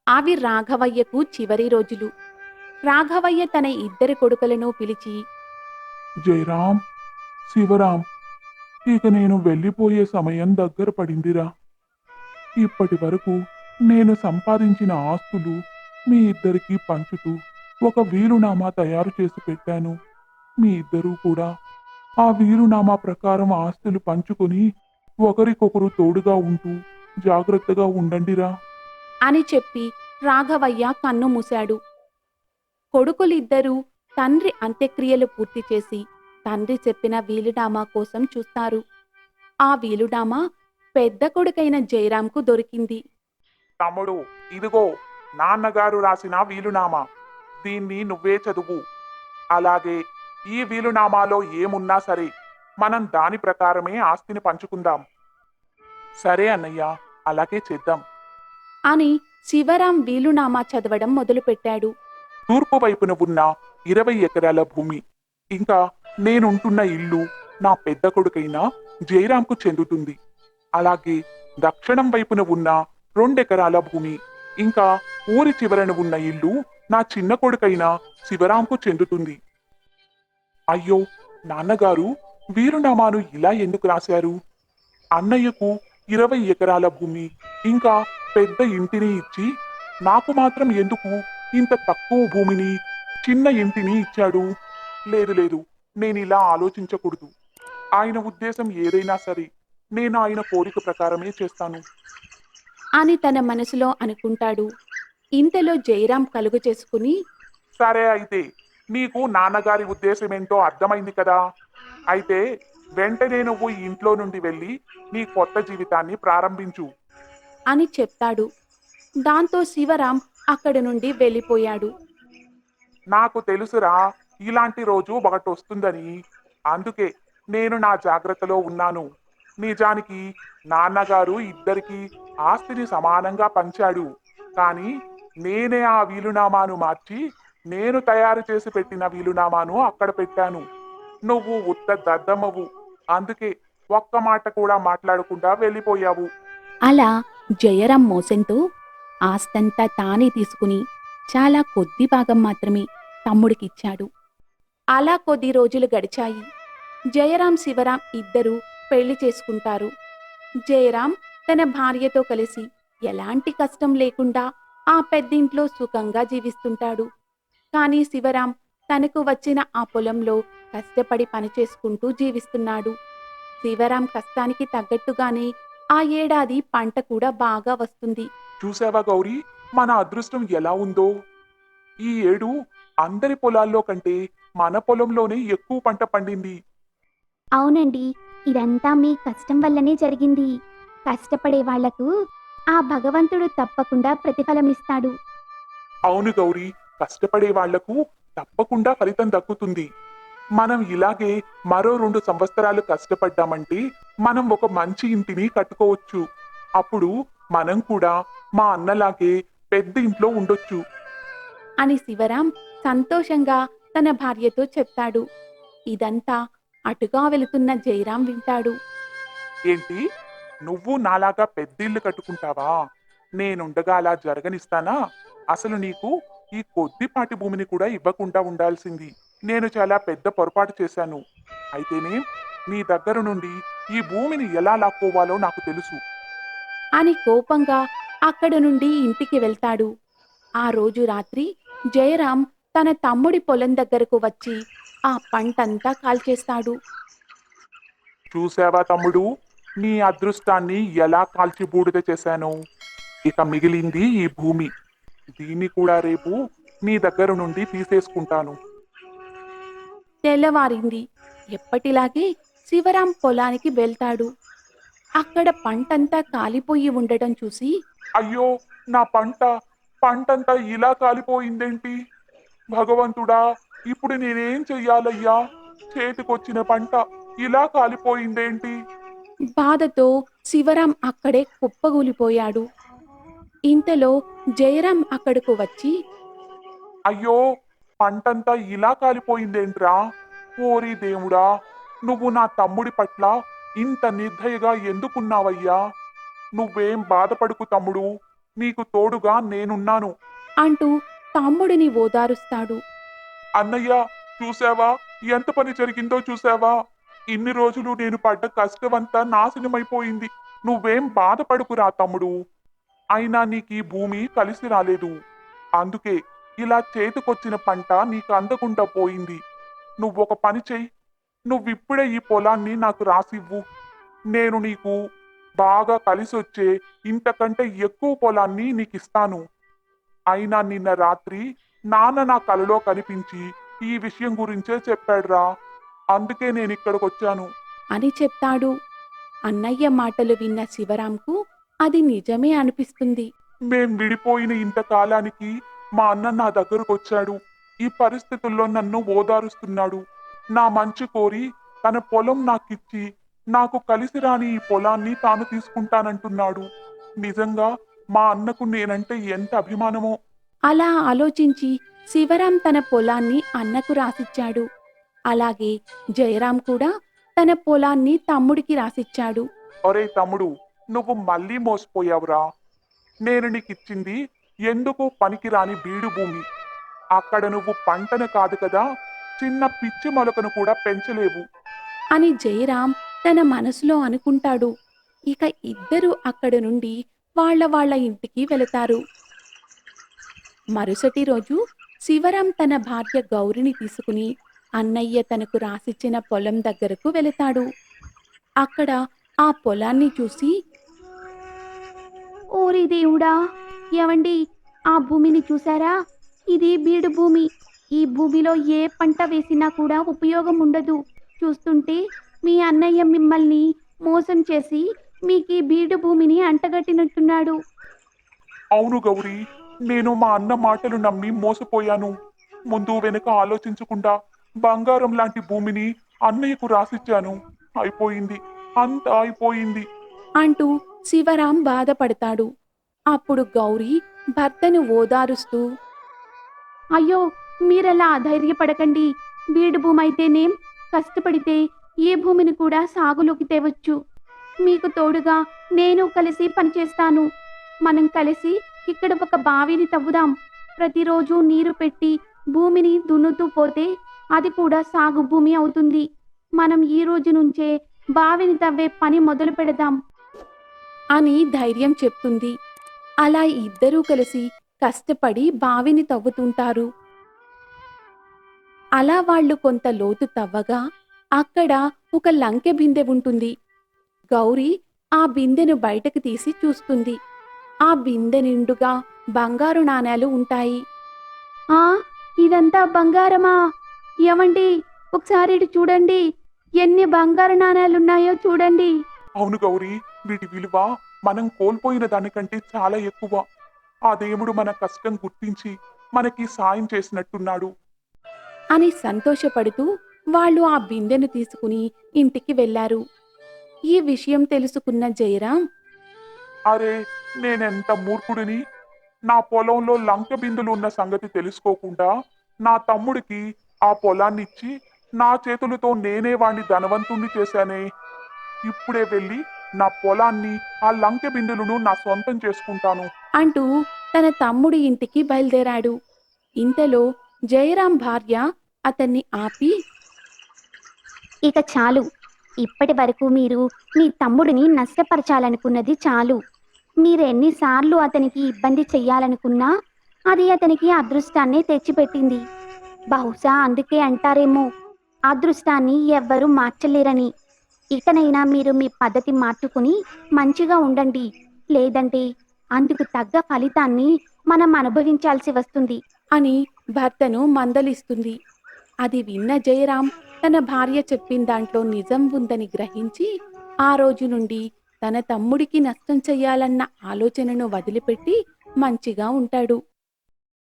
అవి రాఘవయ్యకు చివరి రోజులు. రాఘవయ్య తన ఇద్దరి కొడుకులను పిలిచి, జయరాం, శివరాం, ఇక నేను వెళ్ళిపోయే సమయం దగ్గర పడిందిరా. ఇప్పటి వరకు నేను సంపాదించిన ఆస్తులు మీ ఇద్దరికీ పంచుతూ ఒక వీలునామా తయారు చేసి పెట్టాను. మీ ఇద్దరూ కూడా ఆ వీలునామా ప్రకారం ఆస్తులు పంచుకొని ఒకరికొకరు తోడుగా ఉంటూ జాగ్రత్తగా ఉండండిరా. అని చెప్పి రాఘవయ్య కన్ను మూశాడు. కొడుకులిద్దరూ తండ్రి అంత్యక్రియలు పూర్తి చేసి తండ్రి చెప్పిన వీలునామా కోసం చూస్తారు. ఆ వీలునామా పెద్ద కొడుకైన జయరాంకు దొరికింది. తమ్ముడు, ఇదిగో నాన్నగారు రాసిన వీలునామా. దీన్ని నువ్వే చదువు. అలాగే ఈ వీలునామాలో ఏమున్నా సరే మనం దాని ప్రకారమే ఆస్తిని పంచుకుందాం. సరే అన్నయ్య, అలాగే చేద్దాం. అని శివరాం వీలునామా చదవడం మొదలుపెట్టాడు. తూర్పు వైపున ఉన్న 20 ఎకరాల భూమి ఇంకా నేనుంటున్న ఇల్లు నా పెద్ద కొడుకైన జయరాంకు చెందుతుంది. అలాగే దక్షిణం వైపున ఉన్న 2 ఎకరాల భూమి ఇంకా ఊరి చివరన ఉన్న ఇల్లు నా చిన్న కొడుకైన శివరాంకు చెందుతుంది. అయ్యో నాన్నగారు, వీరునామాను ఇలా ఎందుకు రాశారు? అన్నయ్యకు 20 ఎకరాల భూమి ఇంకా పెద్ద ఇంటిని ఇచ్చి నాకు మాత్రం ఎందుకు ఇంత తక్కువ భూమిని, చిన్న ఇంటిని ఇచ్చాడు? లేదు లేదు, నేను ఇలా ఆలోచించకూడదు. ఆయన ఉద్దేశం ఏదైనా సరే నేను ఆయన కోరిక ప్రకారమే చేస్తాను. అని తన మనసులో అనుకుంటాడు. ఇంతలో జయరాం కలుగు చేసుకుని, సరే అయితే, నీకు నాన్నగారి ఉద్దేశమేంటో అర్థమైంది కదా. అయితే వెంటనే నువ్వు ఈ ఇంట్లో నుండి వెళ్ళి నీ కొత్త జీవితాన్ని ప్రారంభించు. అని చెప్తాడు. దాంతో శివరాం అక్కడి నుండి వెళ్ళిపోయాడు. నాకు తెలుసురా, ఇలాంటి రోజు ఒకటొస్తుందని. అందుకే నేను నా జాగ్రత్తలో ఉన్నాను. నిజానికి నాన్నగారు ఇద్దరికి ఆస్తిని సమానంగా పంచాడు. కానీ నేనే ఆ వీలునామాను మార్చి నేను తయారు చేసి పెట్టిన వీలునామాను అక్కడ పెట్టాను. నువ్వు ఉత్త దద్దమ్మవు. అందుకే ఒక్క మాట కూడా మాట్లాడకుండా వెళ్ళిపోయావు. అలా జయరాం మోసంతో ఆస్తంతా తానే తీసుకుని చాలా కొద్ది భాగం మాత్రమే తమ్ముడికిచ్చాడు. అలా కొద్ది రోజులు గడిచాయి. జయరాం శివరాం ఇద్దరూ పెళ్లి చేసుకుంటారు. జయరాం తన భార్యతో కలిసి ఎలాంటి కష్టం లేకుండా ఆ పెద్దింట్లో సుఖంగా జీవిస్తుంటాడు. కానీ శివరాం తనకు వచ్చిన ఆ పొలంలో కష్టపడి పనిచేసుకుంటూ జీవిస్తున్నాడు. శివరాం కష్టానికి తగ్గట్టుగానే ఆ ఏడాది పంట కూడా బాగా వస్తుంది. చూసావా గౌరీ, మన అదృష్టం ఎలా ఉందో! ఈ ఏడు అందరి పొలాల్లో కంటే మన పొలంలోనే ఎక్కువ పంట పండింది. అవునండి, ఇదంతా మీ కష్టం వల్లనే జరిగింది. కష్టపడే వాళ్లకు ఆ భగవంతుడు తప్పకుండా ప్రతిఫలమిస్తాడు. అవును గౌరీ, కష్టపడే వాళ్లకు తప్పకుండా ఫలితం దక్కుతుంది. మనం ఇలాగే మరో 2 సంవత్సరాలు కష్టపడ్డామంటే మనం ఒక మంచి ఇంటిని కట్టుకోవచ్చు. అప్పుడు మనం కూడా మా అన్నలాగే పెద్ద ఇంట్లో ఉండొచ్చు. అని శివరాం సంతోషంగా తన భార్యతో చెప్తాడు. ఇదంతా అటుగా వెళుతున్న జయరాం వింటాడు. ఏంటి, నువ్వు నాలాగా పెద్దిల్లు కట్టుకుంటావా? నేనుండగా అలా జరగనిస్తానా? అసలు నీకు ఈ కొద్దిపాటి భూమిని కూడా ఇవ్వకుండా ఉండాల్సింది. నేను చాలా పెద్ద పొరపాటు చేశాను. అయితేనే నీ దగ్గర నుండి ఈ భూమిని ఎలా లాక్కోవాలో నాకు తెలుసు. అని కోపంగా అక్కడ నుండి ఇంటికి వెళ్తాడు. ఆ రోజు రాత్రి జయరాం తన తమ్ముడి పొలం దగ్గరకు వచ్చి ఆ పంటంతా కాల్చేస్తాడు. చూసావా తమ్ముడు, నీ అదృష్టాన్ని ఎలా కాల్చి బూడిద చేశాను. ఇక మిగిలింది ఈ భూమి. దీన్ని కూడా రేపు నీ దగ్గర నుండి తీసేసుకుంటాను. తెల్లవారింది. ఎప్పటిలాగే శివరాం పొలానికి వెళ్తాడు. అక్కడ పంటంతా కాలిపోయి ఉండటం చూసి, అయ్యో, నా పంటంతా ఇలా కాలిపోయిందేంటి? భగవంతుడా, ఇప్పుడు నేనేం చెయ్యాలయ్యా? చేతికొచ్చిన పంట ఇలా కాలిపోయిందేంటి? బాధతో శివరాం అక్కడే కుప్పగూలిపోయాడు. ఇంతలో జయరాం అక్కడకు వచ్చి, అయ్యో, పంటంతా ఇలా కాలిపోయిందేంట్రా? ఓరి దేవుడా, నువ్వు నా తమ్ముడి పట్ల ఇంత నిర్దయగా ఎందుకున్నావయ్యా? నువ్వేం బాధపడుకు తమ్ముడు. నీకు తోడుగా నేనున్నాను. అంటూ తమ్ముడిని ఓదారుస్తాడు. అన్నయ్య, చూసావా? ఎంత పని జరిగిందో చూసావా? ఇన్ని రోజులు నేను పడ్డ కష్టమంతా నాశనమైపోయింది. నువ్వేం బాధపడుకురా తమ్ముడు. అయినా నీకీ భూమి కలిసి రాలేదు. అందుకే ఇలా చేతికొచ్చిన పంట నీకు అందకుండా పోయింది. నువ్వొక పని చెయ్యి. నువ్విప్పుడే ఈ పొలాన్ని నాకు రాసివ్వు. నేను నీకు బాగా కలిసొచ్చే ఇంతకంటే ఎక్కువ పొలాన్ని నీకిస్తాను. అయినా నిన్న రాత్రి నాన్న నా కలలో కనిపించి ఈ విషయం గురించే చెప్పాడురా. అందుకే నేనిక్కడికొచ్చాను. అని చెప్తాడు. అన్నయ్య మాటలు విన్న శివరాంకు అది నిజమే అనిపిస్తుంది. మేం విడిపోయిన ఇంతకాలానికి మా అన్న నా దగ్గరకొచ్చాడు. ఈ పరిస్థితుల్లో నన్ను ఓదారుస్తున్నాడు. నా మంచి కోరి తన పొలం నాకిచ్చి నాకు కలిసి రాని ఈ పొలాన్ని తాను తీసుకుంటానంటున్నాడు. నిజంగా మా అన్నకు నేనంటే ఎంత అభిమానమో. అలా ఆలోచించి శివరాం తన పొలాన్ని అన్నకు రాసిచ్చాడు. అలాగే జయరాం కూడా తన పొలాన్ని తమ్ముడికి రాసిచ్చాడు. ఒరే తమ్ముడు, నువ్వు మళ్ళీ మోసపోయావురా. నేను నీకిచ్చింది ఎందుకు పనికిరాని బీడు భూమి. అక్కడ నువ్వు పంటను కాదు కదా, చిన్న పిచ్చి మొలకను కూడా పెంచలేవు. అని జయరాం తన మనసులో అనుకుంటాడు. ఇక ఇద్దరూ అక్కడి నుండి వాళ్ళ ఇంటికి వెళతారు. మరుసటి రోజు శివరాం తన భార్య గౌరిని తీసుకుని అన్నయ్య తనకు రాసిచ్చిన పొలం దగ్గరకు వెళతాడు. అక్కడ ఆ పొలాన్ని చూసి, ఓరి దేవుడా, ఏవండి, ఆ భూమిని చూసారా? ఇది బీడు భూమి. ఈ భూమిలో ఏ పంట వేసినా కూడా ఉపయోగం ఉండదు. చూస్తుంటే మీ అన్నయ్య మిమ్మల్ని మోసం చేసి మీకు ఈ బీడు భూమిని అంటగట్టినట్టున్నాడు. అవును గౌరీ, నేను మా అన్న మాటలు నమ్మి మోసపోయాను. ముందు వెనుక ఆలోచించకుండా బంగారం లాంటి భూమిని అన్నయ్యకు రాసిచ్చాను. అయిపోయింది, అంతా అయిపోయింది. అంటూ శివరాం బాధపడతాడు. అప్పుడు గౌరీ భర్తను ఓదారుస్తూ, అయ్యో, మీరలా అధైర్యపడకండి. బీడు భూమి అయితేనేం, కష్టపడితే ఏ భూమిని కూడా సాగులోకి తేవచ్చు. మీకు తోడుగా నేను కలిసి పనిచేస్తాను. మనం కలిసి ఇక్కడ ఒక బావిని తవ్వుదాం. ప్రతిరోజు నీరు పెట్టి భూమిని దున్నుతూ పోతే అది కూడా సాగు భూమి అవుతుంది. మనం ఈ రోజు నుంచే బావిని తవ్వే పని మొదలు పెడదాం అని ధైర్యం చెప్తుంది. అలా ఇద్దరూ కలిసి కష్టపడి బావిని తవ్వుతుంటారు. అలా వాళ్ళు కొంత లోతు తవ్వగా అక్కడ ఒక లంకె బిందె ఉంటుంది. గౌరీ ఆ బిందెను బయటకు తీసి చూస్తుంది. ఆ బిందె నిండుగా బంగారు నాణేలు ఉంటాయి. ఆ ఇదంతా బంగారమా? ఏమండి, ఒకసారి ఇటు చూడండి. ఎన్ని బంగారు నాణేలున్నాయో చూడండి. అవును గౌరీ, వీటి విలువ మనం కోల్పోయిన దానికంటే చాలా ఎక్కువ. ఆ దేవుడు మన కష్టం గుర్తించి మనకి సాయం చేసినట్టున్నాడు. అని సంతోషపడుతూ వాళ్ళు ఆ బిందెను తీసుకుని ఇంటికి వెళ్లారు. ఈ విషయం తెలుసుకున్న జయరాం, అరే, నేనెంత మూర్ఖుడిని. నా పొలంలో లంక బిందులు ఉన్న సంగతి తెలుసుకోకుండా నా తమ్ముడికి ఆ పొలాన్నిచ్చి నా చేతులతో నేనే వాణ్ణి ధనవంతుణ్ణి చేశానే. ఇప్పుడే వెళ్ళి నా పొలాన్ని, ఆ లంకె బిందులను నా సొంతం చేసుకుంటాను. అంటూ తన తమ్ముడి ఇంటికి బయలుదేరాడు. ఇంతలో జయరాం భార్య అతన్ని ఆపి, ఇక చాలు. ఇప్పటి వరకు మీరు మీ తమ్ముడిని నష్టపరచాలనుకున్నది చాలు. మీరు ఎన్నిసార్లు అతనికి ఇబ్బంది చెయ్యాలనుకున్నా అది అతనికి అదృష్టాన్నే తెచ్చిపెట్టింది. బహుశా అందుకే అంటారేమో, అదృష్టాన్ని ఎవ్వరూ మార్చలేరని. ఇకనైనా మీరు మీ పద్ధతి మార్చుకుని మంచిగా ఉండండి. లేదంటే అందుకు తగ్గ ఫలితాన్ని మనం అనుభవించాల్సి వస్తుంది అని భర్తను మందలిస్తుంది. అది విన్న జయరాం తన భార్య చెప్పిన దాంట్లో నిజం ఉందని గ్రహించి ఆ రోజు నుండి తన తమ్ముడికి నష్టం చెయ్యాలన్న ఆలోచనను వదిలిపెట్టి మంచిగా ఉంటాడు.